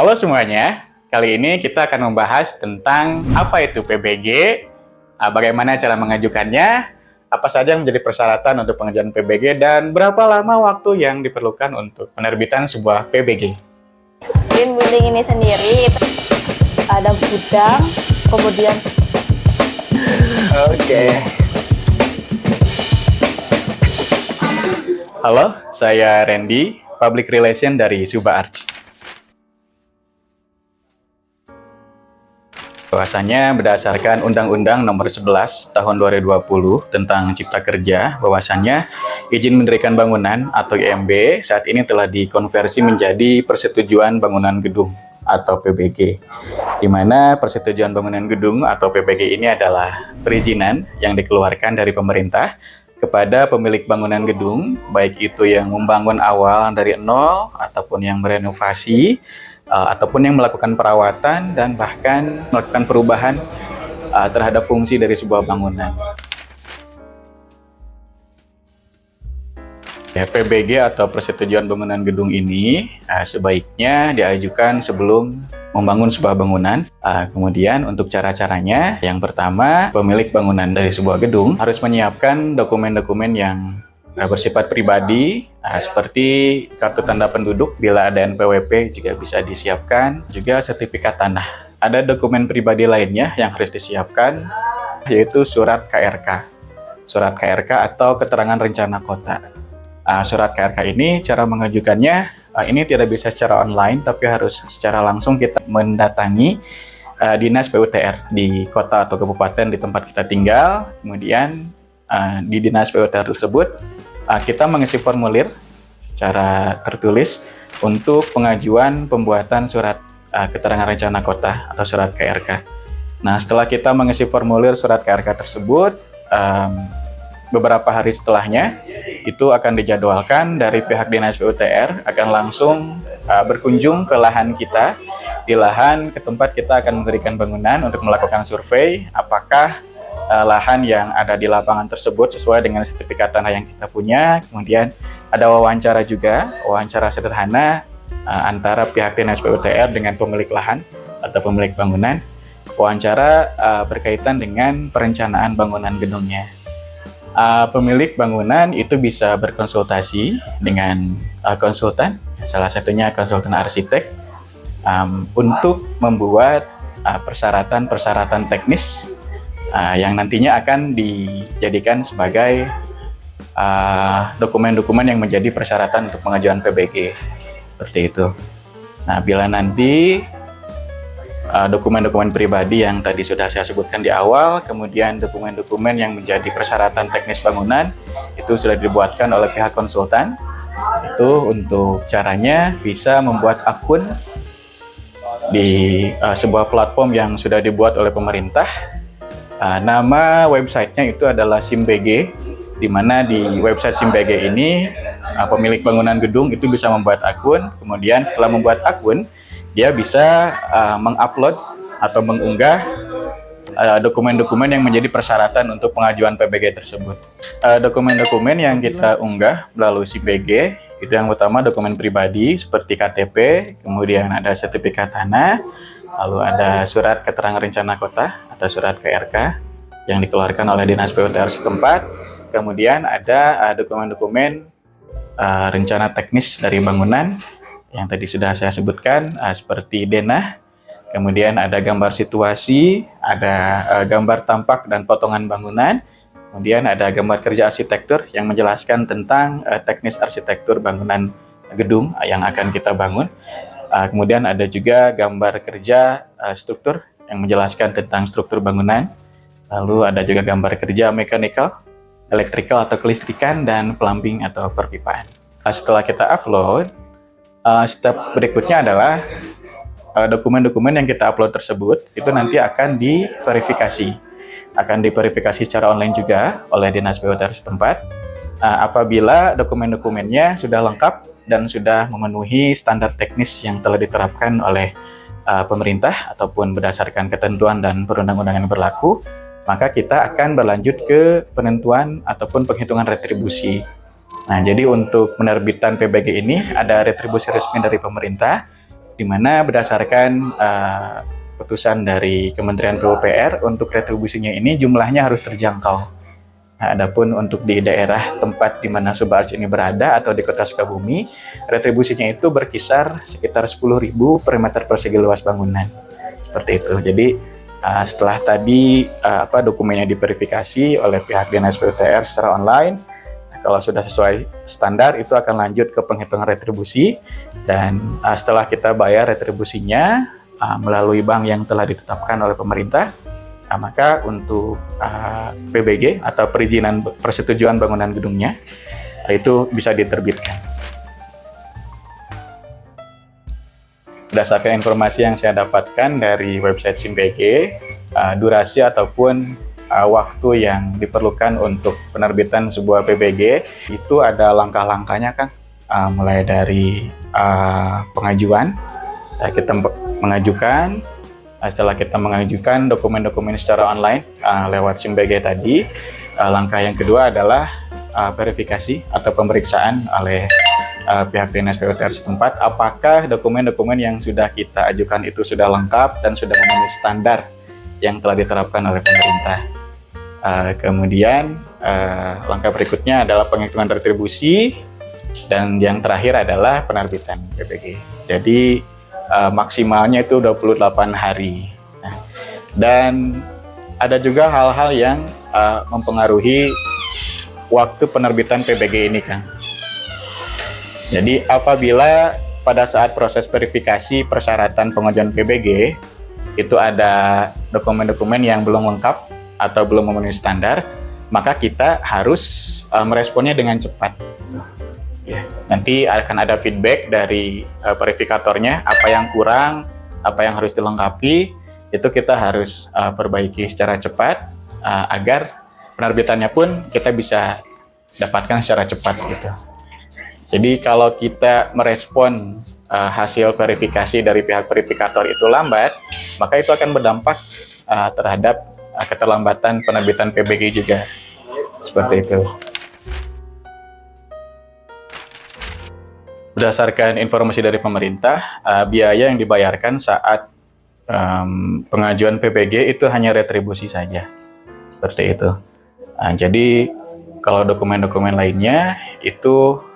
Halo semuanya, kali ini kita akan membahas tentang apa itu PBG, bagaimana cara mengajukannya, apa saja yang menjadi persyaratan untuk pengajuan PBG, dan berapa lama waktu yang diperlukan untuk penerbitan sebuah PBG. Green building ini sendiri itu ada gudang, kemudian Halo, saya Randy, Public Relation dari Suba Arch. Bahwasanya berdasarkan Undang-Undang Nomor 11 Tahun 2020 tentang Cipta Kerja, bahwasannya izin mendirikan bangunan atau IMB saat ini telah dikonversi menjadi Persetujuan Bangunan Gedung atau PBG. Di mana persetujuan bangunan gedung atau PBG ini adalah perizinan yang dikeluarkan dari pemerintah kepada pemilik bangunan gedung, baik itu yang membangun awal dari nol ataupun yang merenovasi, ataupun yang melakukan perawatan dan bahkan melakukan perubahan terhadap fungsi dari sebuah bangunan. Ya, PBG atau Persetujuan Bangunan Gedung ini sebaiknya diajukan sebelum membangun sebuah bangunan. Kemudian untuk cara-caranya, yang pertama, pemilik bangunan dari sebuah gedung harus menyiapkan dokumen-dokumen yang bersifat pribadi, seperti kartu tanda penduduk, bila ada NPWP juga bisa disiapkan, juga sertifikat tanah. Ada dokumen pribadi lainnya yang harus disiapkan, yaitu surat KRK. Surat KRK atau keterangan rencana kota. Surat KRK ini cara mengajukannya, ini tidak bisa secara online, tapi harus secara langsung kita mendatangi Dinas PUTR di kota atau kabupaten di tempat kita tinggal. Kemudian di Dinas PUTR tersebut kita mengisi formulir secara tertulis untuk pengajuan pembuatan surat keterangan rencana kota atau surat KRK. Nah, setelah kita mengisi formulir surat KRK tersebut, beberapa hari setelahnya itu akan dijadwalkan dari pihak Dinas PUTR akan langsung berkunjung ke lahan kita. Di lahan ke tempat kita akan mendirikan bangunan untuk melakukan survei apakah lahan yang ada di lapangan tersebut sesuai dengan sertifikat tanah yang kita punya. Kemudian ada wawancara juga, wawancara sederhana antara pihak Dinas PUTR dengan pemilik lahan atau pemilik bangunan. Wawancara berkaitan dengan perencanaan bangunan gedungnya. Pemilik bangunan itu bisa berkonsultasi dengan konsultan, salah satunya konsultan arsitek, untuk membuat persyaratan-persyaratan teknis yang nantinya akan dijadikan sebagai dokumen-dokumen yang menjadi persyaratan untuk pengajuan PBG, seperti itu. Nah, bila nanti dokumen-dokumen pribadi yang tadi sudah saya sebutkan di awal, kemudian dokumen-dokumen yang menjadi persyaratan teknis bangunan itu sudah dibuatkan oleh pihak konsultan. Itu untuk caranya bisa membuat akun di sebuah platform yang sudah dibuat oleh pemerintah. Nama websitenya itu adalah SIMBG, di mana di website SIMBG ini pemilik bangunan gedung itu bisa membuat akun. Kemudian setelah membuat akun, dia bisa mengupload atau mengunggah dokumen-dokumen yang menjadi persyaratan untuk pengajuan PBG tersebut. Dokumen-dokumen yang kita unggah melalui SIMBG itu yang utama dokumen pribadi seperti KTP, kemudian ada sertifikat tanah, lalu ada surat keterangan rencana kota atau surat KRK yang dikeluarkan oleh Dinas PUTR setempat. Kemudian ada dokumen-dokumen rencana teknis dari bangunan yang tadi sudah saya sebutkan, seperti denah, kemudian ada gambar situasi, ada gambar tampak dan potongan bangunan, kemudian ada gambar kerja arsitektur yang menjelaskan tentang teknis arsitektur bangunan gedung yang akan kita bangun. Kemudian ada juga gambar kerja struktur yang menjelaskan tentang struktur bangunan, lalu ada juga gambar kerja mechanical, electrical atau kelistrikan, dan plumbing atau perpipaan. Setelah kita upload, step berikutnya adalah dokumen-dokumen yang kita upload tersebut itu nanti akan diverifikasi secara online juga oleh Dinas PUTR setempat. Apabila dokumen-dokumennya sudah lengkap dan sudah memenuhi standar teknis yang telah diterapkan oleh pemerintah ataupun berdasarkan ketentuan dan perundang-undangan yang berlaku, maka kita akan berlanjut ke penentuan ataupun penghitungan retribusi. Nah, jadi untuk penerbitan PBG ini ada retribusi resmi dari pemerintah, di mana berdasarkan putusan dari Kementerian PUPR untuk retribusinya ini jumlahnya harus terjangkau. Nah, adapun untuk di daerah tempat di mana Subaraj ini berada atau di Kota Sukabumi, retribusinya itu berkisar sekitar 10.000 per meter persegi luas bangunan. Seperti itu. Jadi setelah tadi dokumennya diverifikasi oleh pihak Dinas PUPR secara online, kalau sudah sesuai standar itu akan lanjut ke penghitungan retribusi, dan setelah kita bayar retribusinya melalui bank yang telah ditetapkan oleh pemerintah, maka untuk PBG atau perizinan persetujuan bangunan gedungnya itu bisa diterbitkan. Berdasarkan informasi yang saya dapatkan dari website SIMBG, durasi ataupun waktu yang diperlukan untuk penerbitan sebuah PBG itu ada langkah-langkahnya, Kang. Mulai dari pengajuan, kita mengajukan. Setelah kita mengajukan dokumen-dokumen secara online lewat SIMBG tadi, langkah yang kedua adalah verifikasi atau pemeriksaan oleh pihak Dinas PUPR setempat apakah dokumen-dokumen yang sudah kita ajukan itu sudah lengkap dan sudah memenuhi standar yang telah diterapkan oleh pemerintah. Kemudian langkah berikutnya adalah penghitungan retribusi, dan yang terakhir adalah penerbitan PBG. Jadi maksimalnya itu 28 hari. Nah, dan ada juga hal-hal yang mempengaruhi waktu penerbitan PBG ini, Kang. Jadi apabila pada saat proses verifikasi persyaratan pengajuan PBG itu ada dokumen-dokumen yang belum lengkap atau belum memenuhi standar, maka kita harus meresponnya dengan cepat. Ya, nanti akan ada feedback dari verifikatornya, apa yang kurang, apa yang harus dilengkapi, itu kita harus perbaiki secara cepat agar penerbitannya pun kita bisa dapatkan secara cepat gitu. Jadi kalau kita merespon hasil verifikasi dari pihak verifikator itu lambat, maka itu akan berdampak terhadap keterlambatan penerbitan PBG juga. Seperti itu. Berdasarkan informasi dari pemerintah, biaya yang dibayarkan saat pengajuan PBG itu hanya retribusi saja. Seperti itu. Jadi kalau dokumen-dokumen lainnya itu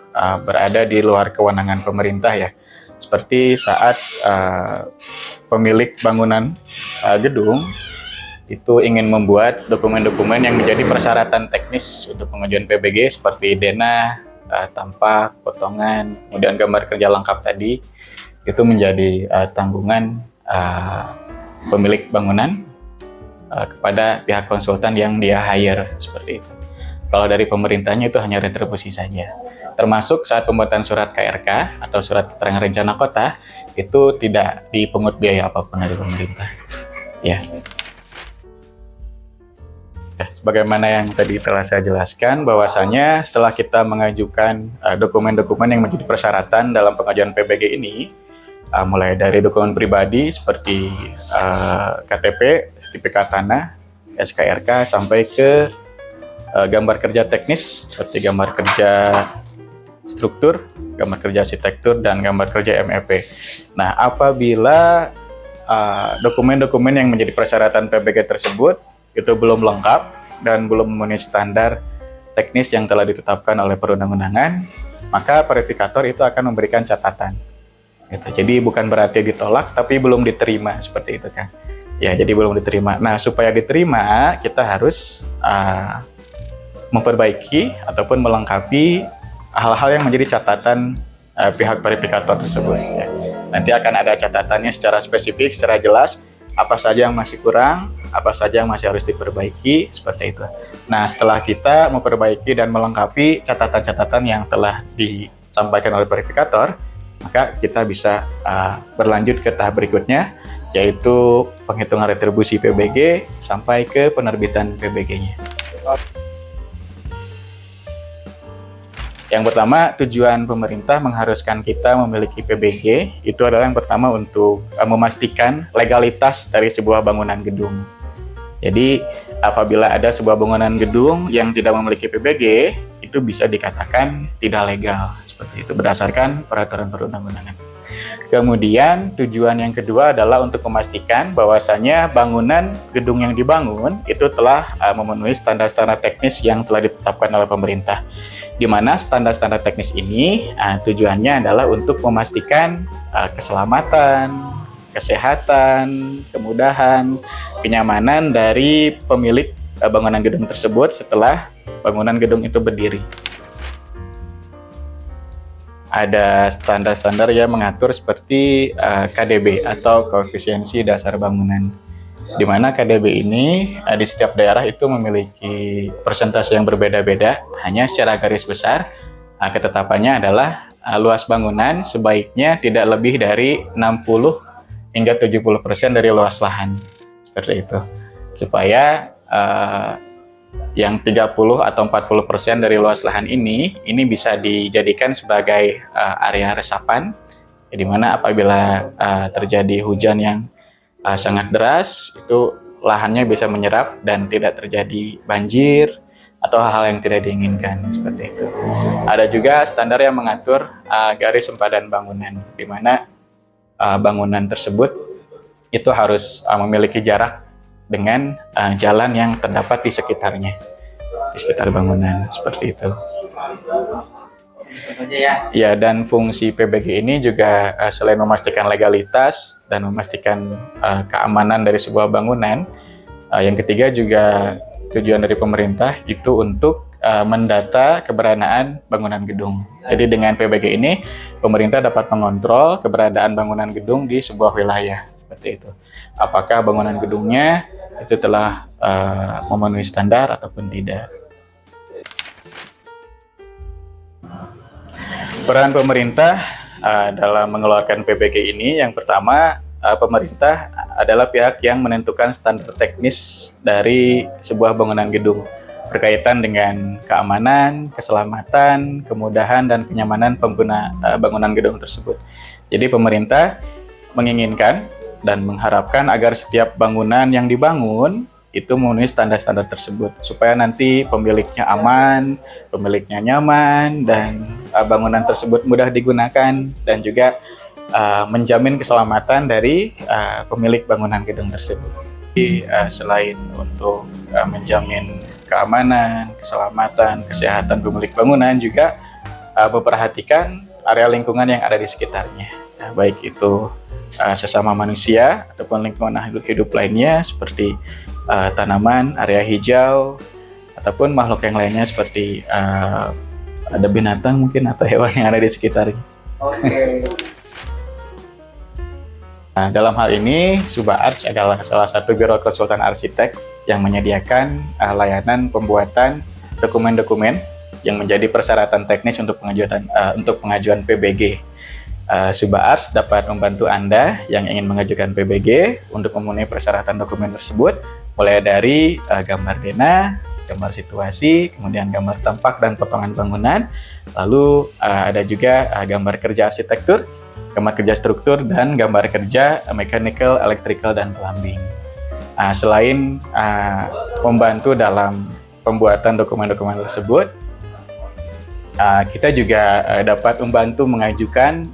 berada di luar kewenangan pemerintah ya. Seperti saat pemilik bangunan gedung itu ingin membuat dokumen-dokumen yang menjadi persyaratan teknis untuk pengajuan PBG seperti denah, tampak, potongan, kemudian gambar kerja lengkap tadi, itu menjadi tanggungan pemilik bangunan kepada pihak konsultan yang dia hire, seperti itu. Kalau dari pemerintahnya itu hanya retribusi saja. Termasuk saat pembuatan surat KRK atau surat keterangan rencana kota, itu tidak dipungut biaya apapun dari pemerintah. Ya. Sebagaimana yang tadi telah saya jelaskan, bahwasanya setelah kita mengajukan dokumen-dokumen yang menjadi persyaratan dalam pengajuan PBG ini, mulai dari dokumen pribadi seperti KTP, sertifikat tanah, SKRK, sampai ke gambar kerja teknis seperti gambar kerja struktur, gambar kerja arsitektur, dan gambar kerja MEP. Nah, apabila dokumen-dokumen yang menjadi persyaratan PBG tersebut itu belum lengkap dan belum memenuhi standar teknis yang telah ditetapkan oleh perundang-undangan, maka verifikator itu akan memberikan catatan. Gitu. Jadi bukan berarti ditolak, tapi belum diterima, seperti itu kan. Ya, jadi belum diterima. Nah, supaya diterima, kita harus memperbaiki ataupun melengkapi hal-hal yang menjadi catatan pihak verifikator tersebut. Ya. Nanti akan ada catatannya secara spesifik, secara jelas, apa saja yang masih kurang, apa saja yang masih harus diperbaiki, seperti itu. Nah, setelah kita memperbaiki dan melengkapi catatan-catatan yang telah disampaikan oleh verifikator, maka kita bisa berlanjut ke tahap berikutnya, yaitu penghitungan retribusi PBG sampai ke penerbitan PBG-nya. Yang pertama, tujuan pemerintah mengharuskan kita memiliki PBG itu adalah yang pertama untuk memastikan legalitas dari sebuah bangunan gedung. Jadi, apabila ada sebuah bangunan gedung yang tidak memiliki PBG, itu bisa dikatakan tidak legal. Seperti itu berdasarkan peraturan perundang-undangan. Kemudian tujuan yang kedua adalah untuk memastikan bahwasanya bangunan gedung yang dibangun itu telah memenuhi standar-standar teknis yang telah ditetapkan oleh pemerintah. Di mana standar-standar teknis ini tujuannya adalah untuk memastikan keselamatan, kesehatan, kemudahan, kenyamanan dari pemilik bangunan gedung tersebut setelah bangunan gedung itu berdiri. Ada standar-standar yang mengatur seperti KDB atau koefisiensi dasar bangunan, di mana KDB ini di setiap daerah itu memiliki persentase yang berbeda-beda. Hanya secara garis besar ketetapannya adalah luas bangunan sebaiknya tidak lebih dari 60 hingga 70% dari luas lahan, seperti itu, supaya yang 30 atau 40% dari luas lahan ini bisa dijadikan sebagai area resapan, di mana apabila terjadi hujan yang sangat deras, itu lahannya bisa menyerap dan tidak terjadi banjir atau hal-hal yang tidak diinginkan, seperti itu. Ada juga standar yang mengatur garis sempadan bangunan, di mana bangunan tersebut itu harus memiliki jarak dengan jalan yang terdapat di sekitarnya, di sekitar bangunan, seperti itu. Ya, dan fungsi PBG ini juga selain memastikan legalitas dan memastikan keamanan dari sebuah bangunan, yang ketiga juga tujuan dari pemerintah itu untuk mendata keberadaan bangunan gedung. Jadi dengan PBG ini, pemerintah dapat mengontrol keberadaan bangunan gedung di sebuah wilayah, seperti itu. Apakah bangunan gedungnya itu telah memenuhi standar ataupun tidak. Peran pemerintah dalam mengeluarkan PBG ini, yang pertama, pemerintah adalah pihak yang menentukan standar teknis dari sebuah bangunan gedung berkaitan dengan keamanan, keselamatan, kemudahan, dan kenyamanan pengguna bangunan gedung tersebut. Jadi pemerintah menginginkan dan mengharapkan agar setiap bangunan yang dibangun itu memenuhi standar-standar tersebut, supaya nanti pemiliknya aman, pemiliknya nyaman, dan bangunan tersebut mudah digunakan, dan juga menjamin keselamatan dari pemilik bangunan gedung tersebut. Jadi, selain untuk menjamin keamanan, keselamatan, kesehatan pemilik bangunan, juga memperhatikan area lingkungan yang ada di sekitarnya, baik itu sesama manusia ataupun lingkungan hidup lainnya seperti tanaman, area hijau, ataupun makhluk yang lainnya seperti ada binatang mungkin atau hewan yang ada di sekitarnya. Oke. Nah, dalam hal ini Subah Arts adalah salah satu biro konsultan arsitek yang menyediakan layanan pembuatan dokumen-dokumen yang menjadi persyaratan teknis untuk pengajuan PBG. Subah Arts dapat membantu Anda yang ingin mengajukan PBG untuk memenuhi persyaratan dokumen tersebut, mulai dari gambar denah, gambar situasi, kemudian gambar tampak dan potongan bangunan, lalu ada juga gambar kerja arsitektur, gambar kerja struktur, dan gambar kerja mechanical, electrical, dan plumbing. Selain membantu dalam pembuatan dokumen-dokumen tersebut, kita juga dapat membantu mengajukan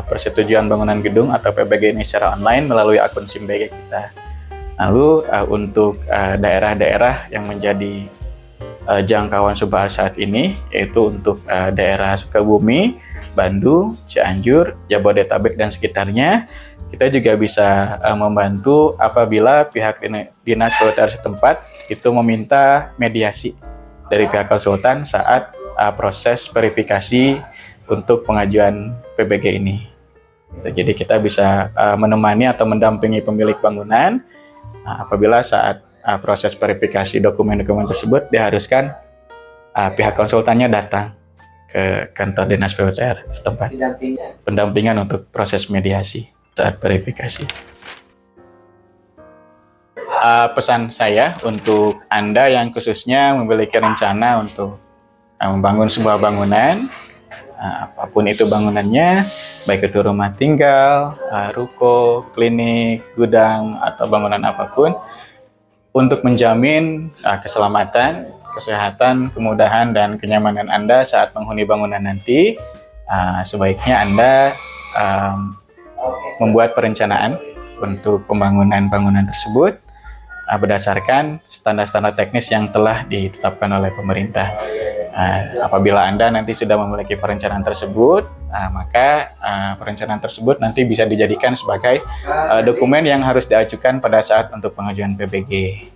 persetujuan bangunan gedung atau PBG ini secara online melalui akun SIMBG kita. Lalu untuk daerah-daerah yang menjadi jangkauan Subah Arts saat ini, yaitu untuk daerah Sukabumi, Bandung, Cianjur, Jabodetabek, dan sekitarnya, kita juga bisa membantu apabila pihak dinas PUTR setempat itu meminta mediasi dari pihak konsultan saat proses verifikasi untuk pengajuan PBG ini. Jadi kita bisa menemani atau mendampingi pemilik bangunan apabila saat proses verifikasi dokumen-dokumen tersebut diharuskan pihak konsultannya datang ke kantor dinas PUTR setempat. Pendampingan untuk proses mediasi saat verifikasi. Pesan saya untuk Anda yang khususnya memiliki rencana untuk membangun sebuah bangunan, apapun itu bangunannya, baik itu rumah tinggal, ruko, klinik, gudang, atau bangunan apapun, untuk menjamin keselamatan, kesehatan, kemudahan, dan kenyamanan Anda saat menghuni bangunan nanti, sebaiknya Anda membuat perencanaan untuk pembangunan bangunan tersebut berdasarkan standar-standar teknis yang telah ditetapkan oleh pemerintah. Apabila Anda nanti sudah memiliki perencanaan tersebut, maka perencanaan tersebut nanti bisa dijadikan sebagai dokumen yang harus diajukan pada saat untuk pengajuan PBG.